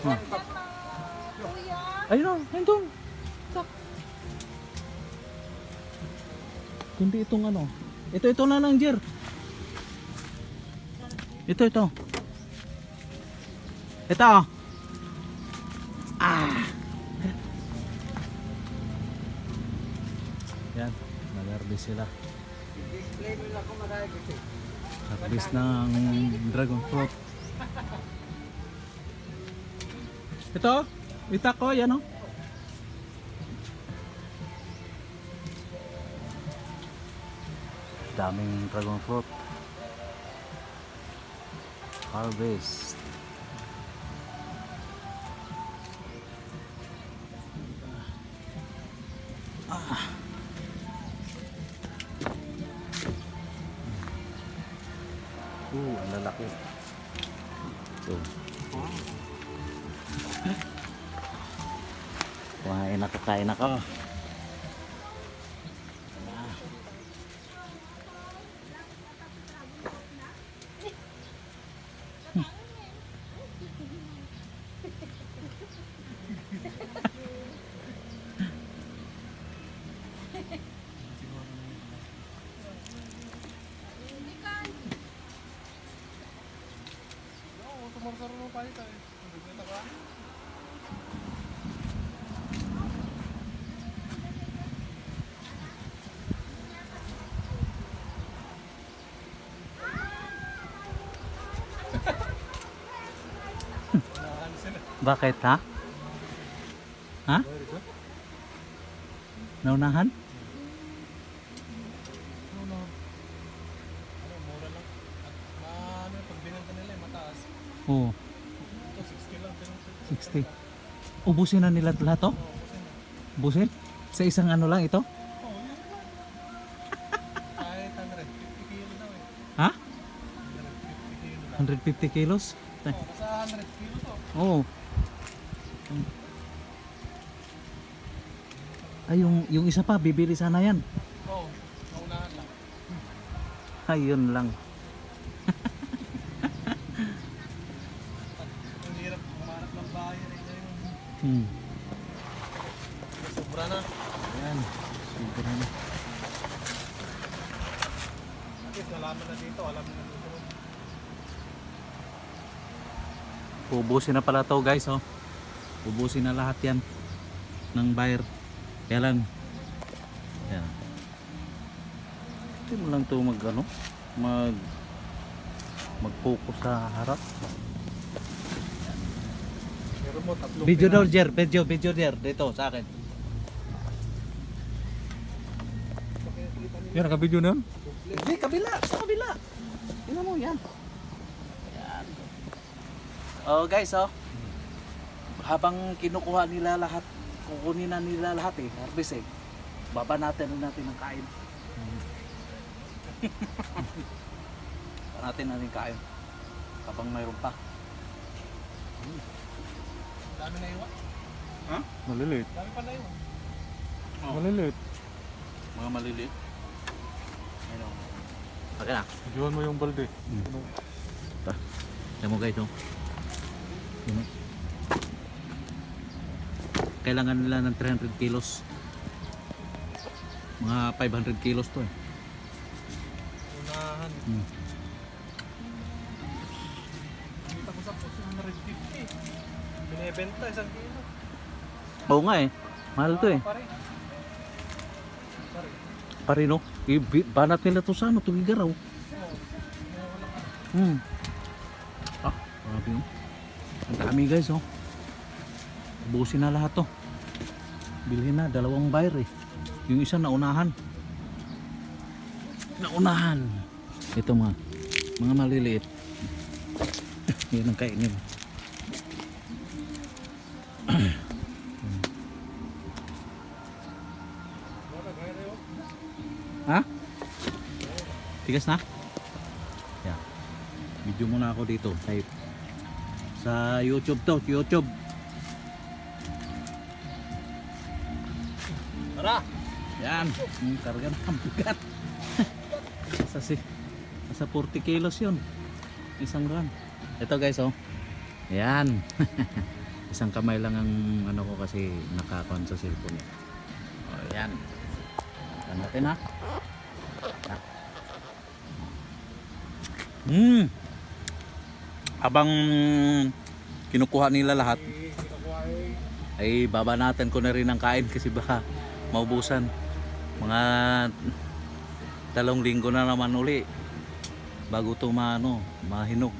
Ah. Ayun o, nandun. Tak. Kundi itong ano. Ito na lang, Jer. Ito. Ito. Ah. Yan, nag-harvest sila. Display mo lang kung magagawin. Harvest ng dragon fruit. Ito, itak ko, yan o. Daming dragon fruit. Harvest. Ang lalaki. Ito. Kain ako. Bakit ha? Ha? Naunahan? Mura lang. At pag binenta nila mataas. Oo, Ito 60 lang. 60. Ubusin na nila lahat to? Ubusin? Sa isang ano lang ito? Kahit 150 kilo daw eh. Ha? 150 kilo 150 kilos? lang. Basta 100 kilo to. Oo. Ay, yung isa pa, bibili sana yan. Oo, naunahan lang. Ayun lang. Ang hirap kumanap ng bahay rin ngayon. Hmm. Sobra na. Ayan. Siguro na. At least nalaman na dito, alam na dito. Ubusin na pala to guys, oh. Ubusin na lahat yan ng buyer. Kaya lang, yan. Hindi mo lang to mag-focus sa harap. Pero mo, tatlong Video daw, Jer. Video Jer. Dito, sa akin. Yan, naka-video na yun? Hindi, kabila. Sa kabila. Tingnan mo, yan. Yan. Oh, guys, oh. Habang kinukuha nila lahat, kukunin na nila lahat eh, harvest eh. Baba natin ang kain. Baba natin kain. Habang mayroon pa. Dami na iwan. Ha? Maliliit. Dami pa na iwan. Oh. Maliliit. Mga maliliit. Ayun. Okay na. Diyan mo yung balde. Ayan mo guys, oh. Yun, oh. Kailangan nila ng 300 kilos. Mga 500 kilos to eh. Unahan. Kita ko sa post 150. Binibenta isang kilo. Oo nga eh. Mahal to eh. Pare. Parino. Banat nila to sa ano, tugigaraw. Grabe yun. Ang dami guys, oh. Ubusin na lahat to. Bilhin na, 2 buyer eh. Yung isa naunahan. Ito mga maliliit. Yan ang kainin. Ha? Tigas na? Yeah. Video muna ako dito sa YouTube to, YouTube. Tara! Yan, karga na ang bigat. Nasa 40 kilos yun. Isang run. Ito guys, oh. Yan. Isang kamay lang ang ano ko kasi nakakon sa cellphone. O yan. Ang laki na. Habang kinukuha nila lahat, ay baba natin ko na rin ang kain kasi baka maubusan. Mga 3 linggo na naman uli bago ito mahinog.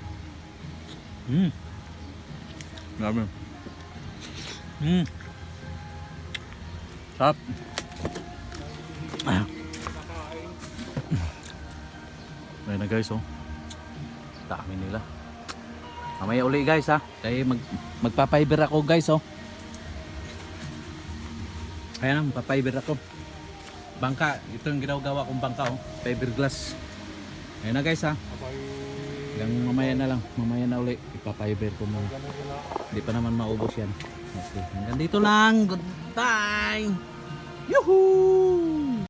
Grabe. Sarap. Ayan na guys, oh. Dami nila. Mamaya uli guys ha. Kaya magpa-fiber ako guys, oh. Ayan, magpa-fiber ako. Bangka, ito yung ginagawa kong bangka, oh. Fiberglass. Ayan na guys ha. Hanggang mamaya na lang. Mamaya na uli. Ipa-fiber ko muna. Hindi pa naman maubos yan. Okay. Hanggang dito lang. Goodbye. Yuhuu!